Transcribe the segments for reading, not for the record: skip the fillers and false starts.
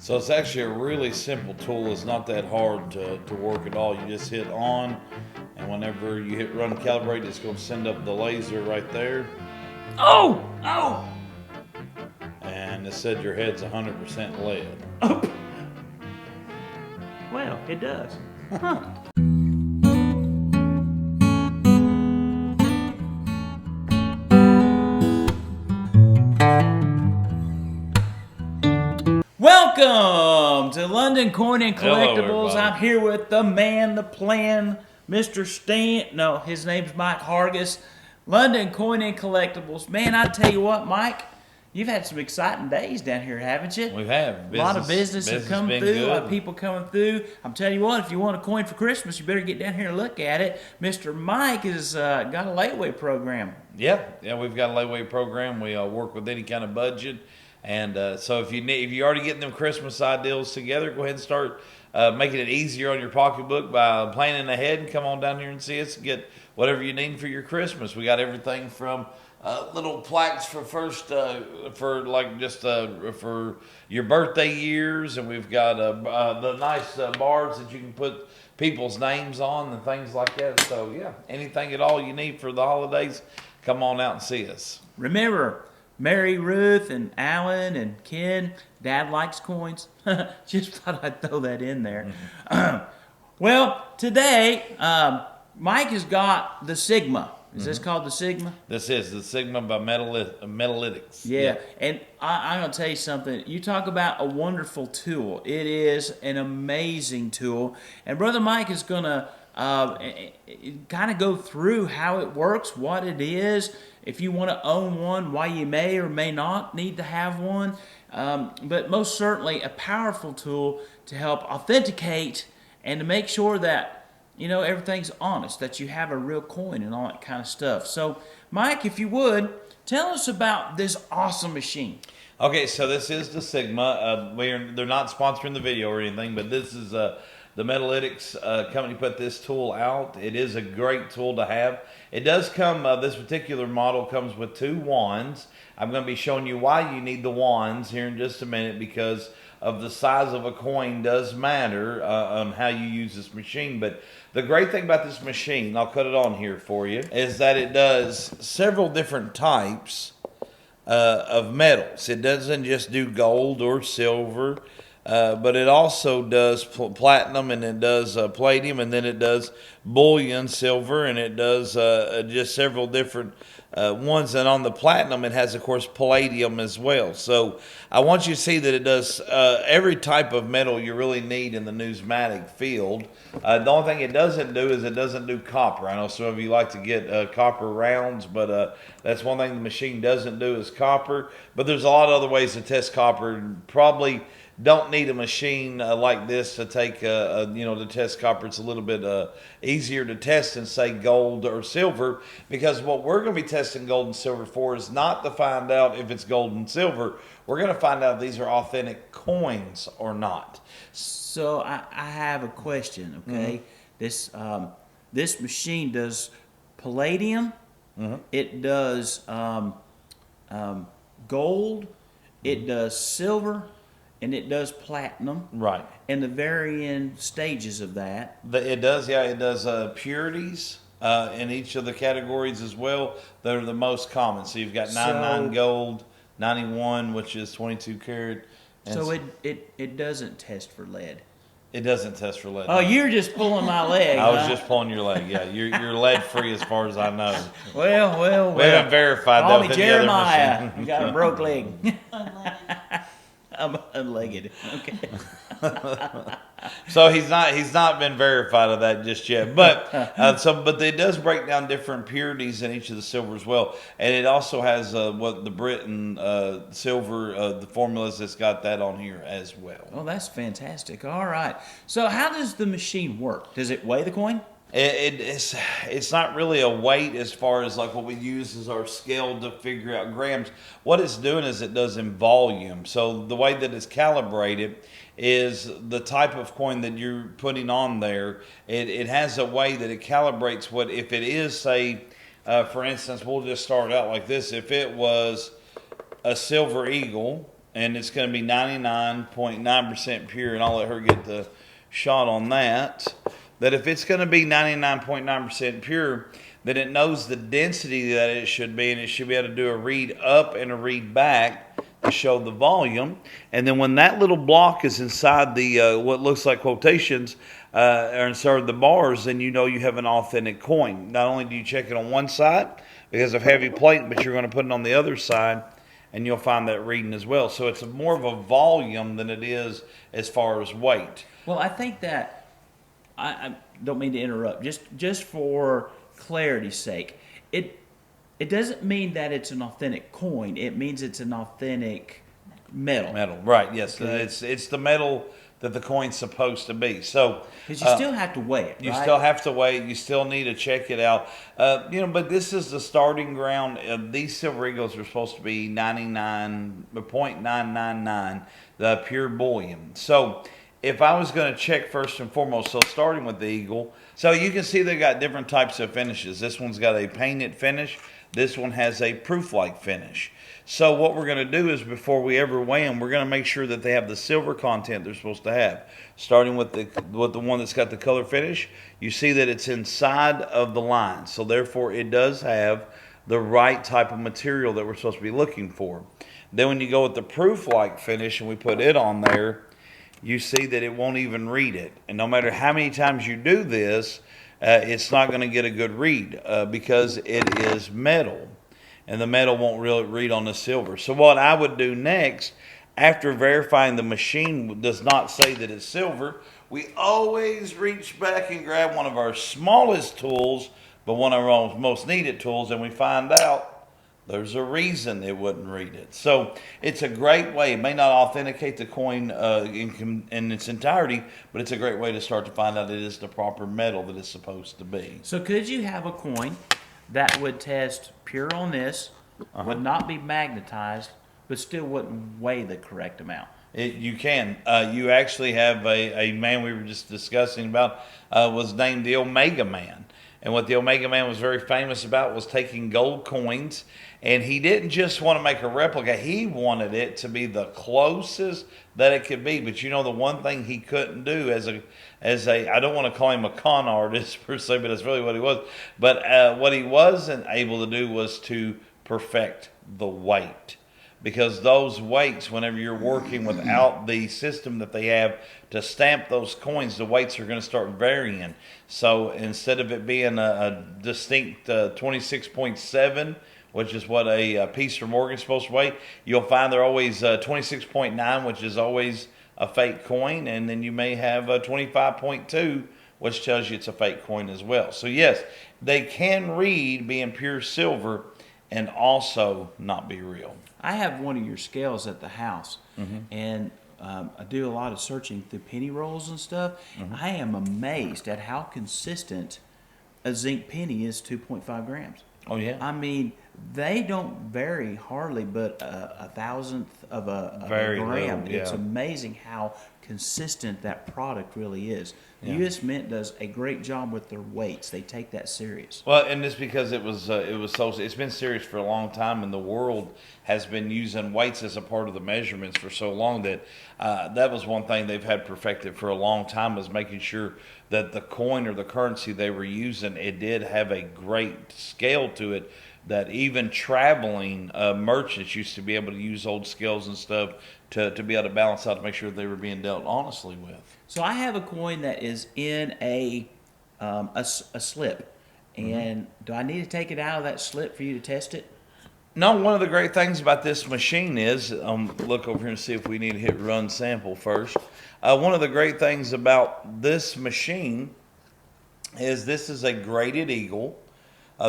So it's actually a really simple tool. It's not that hard to work at all. You just hit on, and whenever you hit run calibrate, it's going to send up the laser right there. Oh! Oh! And it said your head's 100% lead. Oh. Well, it does. Huh. Welcome to London Coin and Collectables. Hello, I'm here with the man, the plan, Mr. Stan. No, his name's Mike Hargis. London Coin and Collectables. Man, I tell you what, Mike, you've had some exciting days down here, haven't you? We have. A lot of business have come through, a lot of people coming through. I'm telling you what, if you want a coin for Christmas, you better get down here and look at it. Mr. Mike has got a layaway program. Yeah, we've got a layaway program. We work with any kind of budget. And so if you're already getting them Christmas ideals together, go ahead and start making it easier on your pocketbook by planning ahead and come on down here and see us and get whatever you need for your Christmas. We got everything from little plaques for for your birthday years, and we've got the nice bars that you can put people's names on and things like that. So yeah, anything at all you need for the holidays, come on out and see us. Remember, Mary Ruth and Alan and Ken, Dad likes coins. Just thought I'd throw that in there. Mm-hmm. Well, today, Mike has got the Sigma. Is this called the Sigma? This is the Sigma by Metalytics. Yeah, and I'm going to tell you something. You talk about a wonderful tool. It is an amazing tool. And Brother Mike is going to kind of go through how it works, what it is, if you want to own one, why you may or may not need to have one. But most certainly a powerful tool to help authenticate and to make sure that, you know, everything's honest, that you have a real coin and all that kind of stuff. So, Mike, if you would, tell us about this awesome machine. Okay, so this is the Sigma. They're not sponsoring the video or anything, but this is the Metalytics company put this tool out. It is a great tool to have. It does come, this particular model comes with 2 wands. I'm going to be showing you why you need the wands here in just a minute, because of the size of a coin does matter on how you use this machine. But the great thing about this machine, I'll cut it on here for you, is that it does several different types of metals. It doesn't just do gold or silver, but it also does platinum, and it does palladium, and then it does bullion, silver, and it does just several different ones. And on the platinum, it has, of course, palladium as well. So I want you to see that it does every type of metal you really need in the numismatic field. The only thing it doesn't do is it doesn't do copper. I know some of you like to get copper rounds, but that's one thing the machine doesn't do is copper. But there's a lot of other ways to test copper. Probably don't need a machine like this to take, to test copper. It's a little bit easier to test than, say, gold or silver, because what we're going to be testing gold and silver for is not to find out if it's gold and silver. We're going to find out if these are authentic coins or not. So I have a question, okay? Mm-hmm. This machine does palladium. Mm-hmm. It does gold. It does silver. And it does platinum. Right. And the varying stages of that. It does, yeah. It does purities in each of the categories as well. They're the most common. So you've got 99 gold, 91, which is 22 karat. So it doesn't test for lead. It doesn't test for lead. Oh, you're just pulling my leg. I was just pulling your leg, yeah. You're lead free as far as I know. Well. We haven't verified that with any other machine. Jeremiah. You got a broke leg. I'm unlegged. Okay. So he's not been verified of that just yet, but but it does break down different purities in each of the silver as well, and it also has what the Britain silver, the formulas that's got that on here as well. Oh, that's fantastic. All right. So how does the machine work? Does it weigh the coin? It's not really a weight as far as like what we use as our scale to figure out grams. What it's doing is it does in volume. So the way that it's calibrated is the type of coin that you're putting on there. It has a way that it calibrates what, if it is, say, for instance, we'll just start out like this. If it was a silver eagle, and it's going to be 99.9% pure, and I'll let her get the shot on that. That if it's going to be 99.9% pure, then it knows the density that it should be, and it should be able to do a read up and a read back to show the volume. And then when that little block is inside the what looks like quotations or inside the bars, then you know you have an authentic coin. Not only do you check it on one side because of heavy plate, but you're going to put it on the other side, and you'll find that reading as well. So it's more of a volume than it is as far as weight. Well, I think that I don't mean to interrupt. Just for clarity's sake, it doesn't mean that it's an authentic coin. It means it's an authentic metal. Metal, right? Yes, Okay. it's the metal that the coin's supposed to be. So Because you still have to weigh it. you right? still have to weigh it. You still need to check it out. But this is the starting ground. These silver eagles are supposed to be 99.999 the pure bullion. So if I was going to check first and foremost, so starting with the eagle, so you can see they got different types of finishes. This one's got a painted finish. This one has a proof-like finish. So what we're going to do is before we ever weigh them, we're going to make sure that they have the silver content they're supposed to have. Starting with the one that's got the color finish, you see that it's inside of the line. So therefore it does have the right type of material that we're supposed to be looking for. Then when you go with the proof-like finish and we put it on there, you see that it won't even read it. And no matter how many times you do this, it's not going to get a good read because it is metal. And the metal won't really read on the silver. So what I would do next, after verifying the machine does not say that it's silver, we always reach back and grab one of our smallest tools, but one of our most needed tools, and we find out there's a reason it wouldn't read it. So it's a great way. It may not authenticate the coin in its entirety, but it's a great way to start to find out it is the proper metal that it's supposed to be. So could you have a coin that would test pure on this, would not be magnetized, but still wouldn't weigh the correct amount? You can. You actually have a man we were just discussing about was named the Omega Man. And what the Omega Man was very famous about was taking gold coins, and he didn't just want to make a replica. He wanted it to be the closest that it could be. But you know, the one thing he couldn't do as a I don't want to call him a con artist per se, but that's really what he was. But what he wasn't able to do was to perfect the weight. Because those weights, whenever you're working without the system that they have to stamp those coins, the weights are going to start varying. So instead of it being a distinct 26.7, which is what a piece from Morgan's supposed to weigh, you'll find they're always 26.9, which is always a fake coin. And then you may have a 25.2, which tells you it's a fake coin as well. So yes, they can read being pure silver and also not be real. I have one of your scales at the house, and I do a lot of searching through penny rolls and stuff. I am amazed at how consistent a zinc penny is 2.5 grams. Oh, yeah. I mean, they don't vary hardly but a thousandth of a Very gram. little, yeah. It's amazing how consistent that product really is. Yeah. U.S. Mint does a great job with their weights. They take that serious. Well, and it's because it's been serious for a long time, and the world has been using weights as a part of the measurements for so long that that was one thing they've had perfected for a long time, was making sure that the coin or the currency they were using, it did have a great scale to it, that even traveling merchants used to be able to use old scales and stuff to be able to balance out to make sure they were being dealt honestly with. So I have a coin that is in a slip, and do I need to take it out of that slip for you to test it? No, one of the great things about this machine is, look over here and see if we need to hit run sample first. One of the great things about this machine is this is a graded eagle.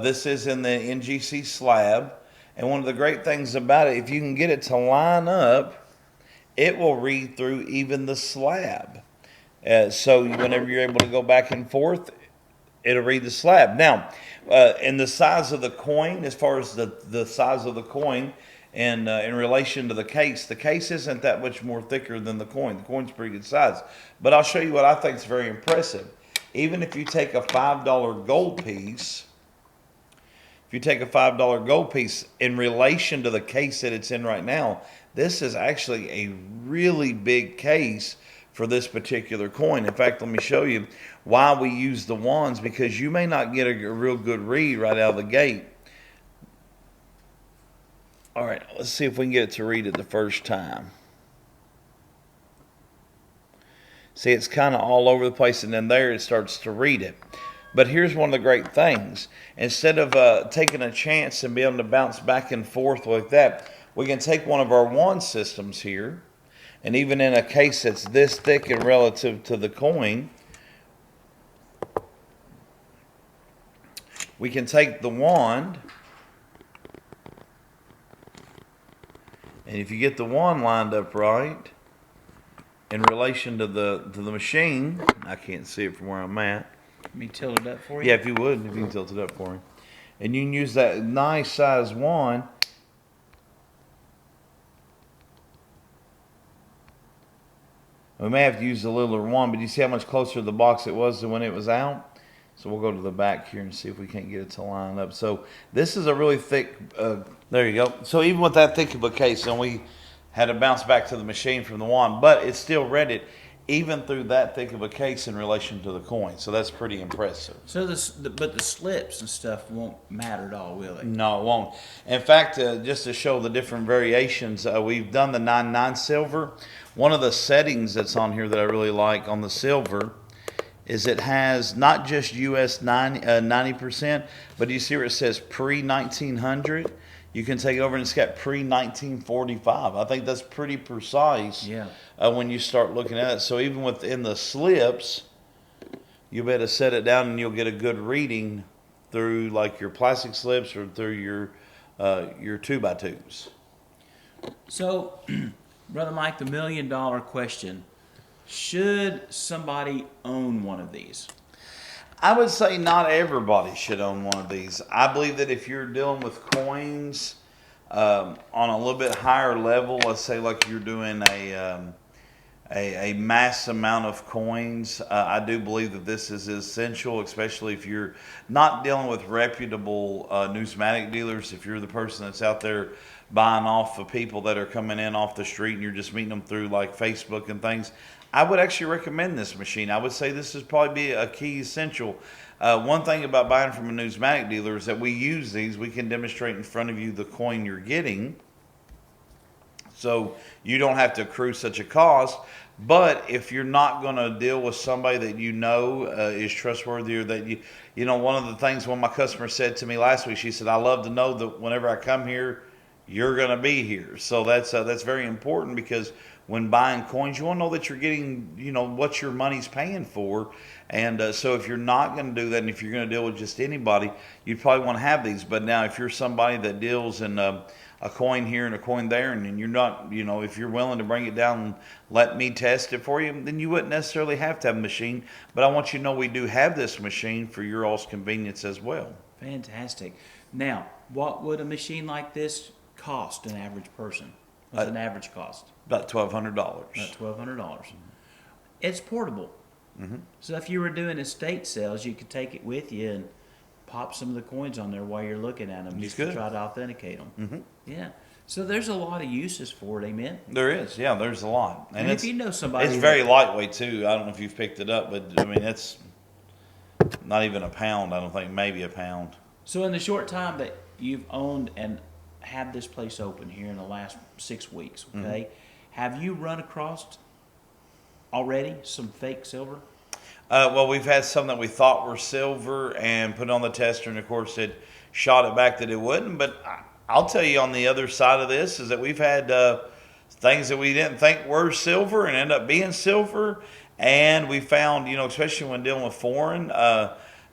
This is in the NGC slab. And one of the great things about it, if you can get it to line up, it will read through even the slab. So whenever you're able to go back and forth, it'll read the slab. Now, in the size of the coin, as far as the size of the coin, and in relation to the case isn't that much more thicker than the coin. The coin's pretty good size. But I'll show you what I think is very impressive. Even if you take a $5 gold piece, in relation to the case that it's in right now, This is actually a really big case for this particular coin. In fact, let me show you why we use the wands, because you may not get a real good read right out of the gate. All right, let's see if we can get it to read it the first time. See, it's kind of all over the place, and then there it starts to read it. But here's one of the great things. Instead of taking a chance and being able to bounce back and forth like that, we can take one of our wand systems here, and even in a case that's this thick and relative to the coin, we can take the wand, and if you get the wand lined up right in relation to the machine, I can't see it from where I'm at. Let me tilt it up for you. Yeah, if you would, if you can tilt it up for me. And you can use that nice size wand. We may have to use the littler wand, but you see how much closer to the box it was than when it was out? So we'll go to the back here and see if we can't get it to line up. So this is a really thick, there you go. So even with that thick of a case, and we had to bounce back to the machine from the wand, but it still read it even through that thick of a case in relation to the coin. So that's pretty impressive. So but the slips and stuff won't matter at all, will they? No, it won't. In fact, just to show the different variations, we've done the 99 silver. One of the settings that's on here that I really like on the silver is it has not just US 90%, but you see where it says pre-1900? You can take over and it's got pre-1945. I think that's pretty precise. Yeah. When you start looking at it. So even within the slips, you better set it down and you'll get a good reading through like your plastic slips or through your 2x2s. So, Brother Mike, the $1 million question. Should somebody own one of these? I would say not everybody should own one of these. I believe that if you're dealing with coins on a little bit higher level, let's say like you're doing a mass amount of coins, I do believe that this is essential, especially if you're not dealing with reputable numismatic dealers. If you're the person that's out there buying off of people that are coming in off the street and you're just meeting them through like Facebook and things, I would actually recommend this machine. I would say this is probably be a key essential. One thing about buying from a numismatic dealer is that we use these. We can demonstrate in front of you the coin you're getting, so you don't have to accrue such a cost. But if you're not going to deal with somebody that you know is trustworthy, or that you know, one of the things one of my customers said to me last week, she said, "I love to know that whenever I come here, you're going to be here." So that's very important, because when buying coins, you want to know that you're getting, you know, what your money's paying for. And so if you're not going to do that, and if you're going to deal with just anybody, you probably want to have these. But now if you're somebody that deals in a coin here and a coin there, and you're not, you know, if you're willing to bring it down and let me test it for you, then you wouldn't necessarily have to have a machine. But I want you to know we do have this machine for your all's convenience as well. Fantastic. Now, what would a machine like this cost an average person? What's an average cost? About $1,200. About $1,200. It's portable. Mm-hmm. So if you were doing estate sales, you could take it with you and pop some of the coins on there while you're looking at them, just to try to authenticate them. Mm-hmm. Yeah. So there's a lot of uses for it, amen? There is, yeah, there's a lot. And if you know somebody... It's very lightweight, too. I don't know if you've picked it up, but, I mean, it's not even a pound, I don't think, maybe a pound. So in the short time that you've owned and had this place open here in the last 6 weeks, okay, have you run across already some fake silver? Well, we've had some that we thought were silver and put on the tester, and of course it shot it back that it wouldn't. But I'll tell you, on the other side of this is that we've had things that we didn't think were silver and end up being silver. And we found, you know, especially when dealing with foreign,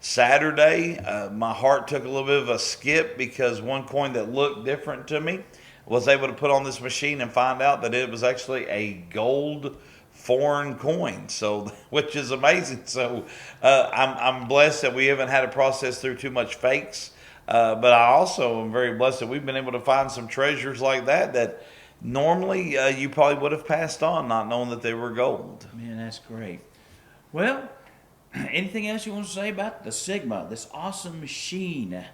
Saturday, my heart took a little bit of a skip, because one coin that looked different to me was able to put on this machine and find out that it was actually a gold foreign coin, so, which is amazing. So I'm blessed that we haven't had to process through too much fakes, but I also am very blessed that we've been able to find some treasures like that normally you probably would have passed on, not knowing that they were gold. Man, that's great. Well, anything else you want to say about the Sigma, this awesome machine,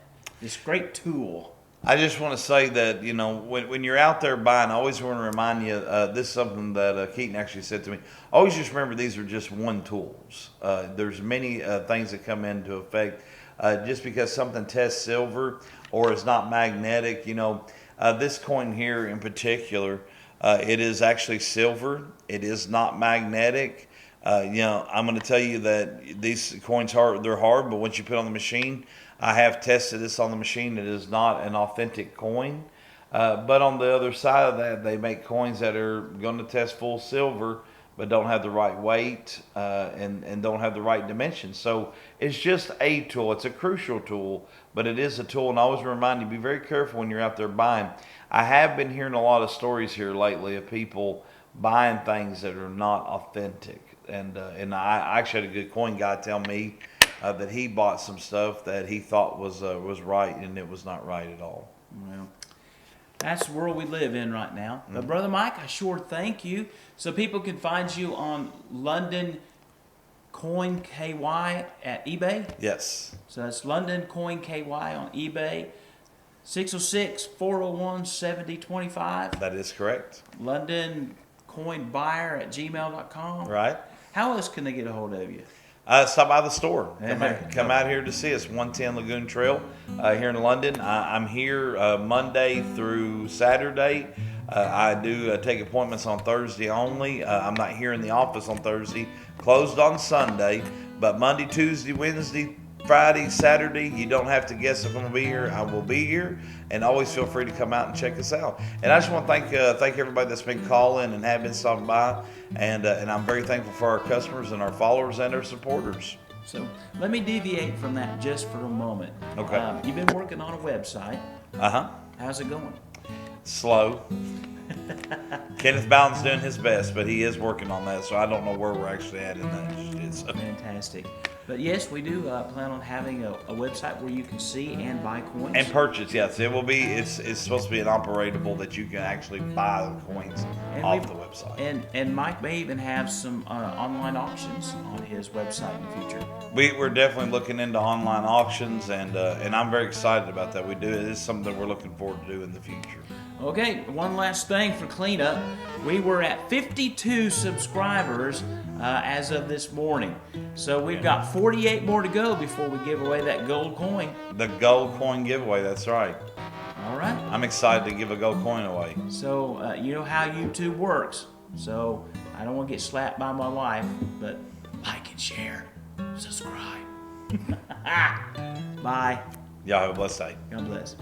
this great tool? I just want to say that, when you're out there buying, I always want to remind you, this is something that Keaton actually said to me. Always just remember these are just one tools. There's many things that come into effect. Just because something tests silver or is not magnetic, this coin here in particular, it is actually silver. It is not magnetic. I'm going to tell you that these coins they're hard, but once you put it on the machine, I have tested this on the machine. It is not an authentic coin. But on the other side of that, they make coins that are going to test full silver, but don't have the right weight and don't have the right dimensions. So it's just a tool. It's a crucial tool, but it is a tool. And I always remind you, be very careful when you're out there buying. I have been hearing a lot of stories here lately of people buying things that are not authentic. And I actually had a good coin guy tell me that he bought some stuff that he thought was right, and it was not right at all. Well, that's the world we live in right now. But Brother Mike, I sure thank you. So people can find you on Londoncoinky at eBay? Yes. So that's Londoncoinky on eBay. 606-401-7025. That is correct. Londoncoinbuyer at gmail.com. Right. How else can they get a hold of you? Stop by the store. Come out here to see us, 110 Lagoon Trail here in London. I'm here Monday through Saturday. I do take appointments on Thursday only. I'm not here in the office on Thursday. Closed on Sunday. But Monday, Tuesday, Wednesday, Friday, Saturday, you don't have to guess if I'm going to be here. I will be here. And always feel free to come out and check us out. And I just want to thank everybody that's been calling and have been stopping by. And I'm very thankful for our customers and our followers and our supporters. So let me deviate from that just for a moment. Okay. You've been working on a website. Uh-huh. How's it going? Slow. Kenneth Bowden's doing his best, but he is working on that, so I don't know where we're actually at in that. Fantastic. But yes, we do plan on having a website where you can see and buy coins. And purchase, yes. It will be, it's supposed to be an operatable that you can actually buy the coins off the website. And Mike may even have some online auctions on his website in the future. We're definitely looking into online auctions, and I'm very excited about that. It is something that we're looking forward to do in the future. Okay, one last thing for cleanup. We were at 52 subscribers as of this morning. So we've got 48 more to go before we give away that gold coin. The gold coin giveaway, that's right. All right. I'm excited to give a gold coin away. So you know how YouTube works. So I don't want to get slapped by my wife, but like and share, subscribe. Bye. Y'all have a blessed day. God bless.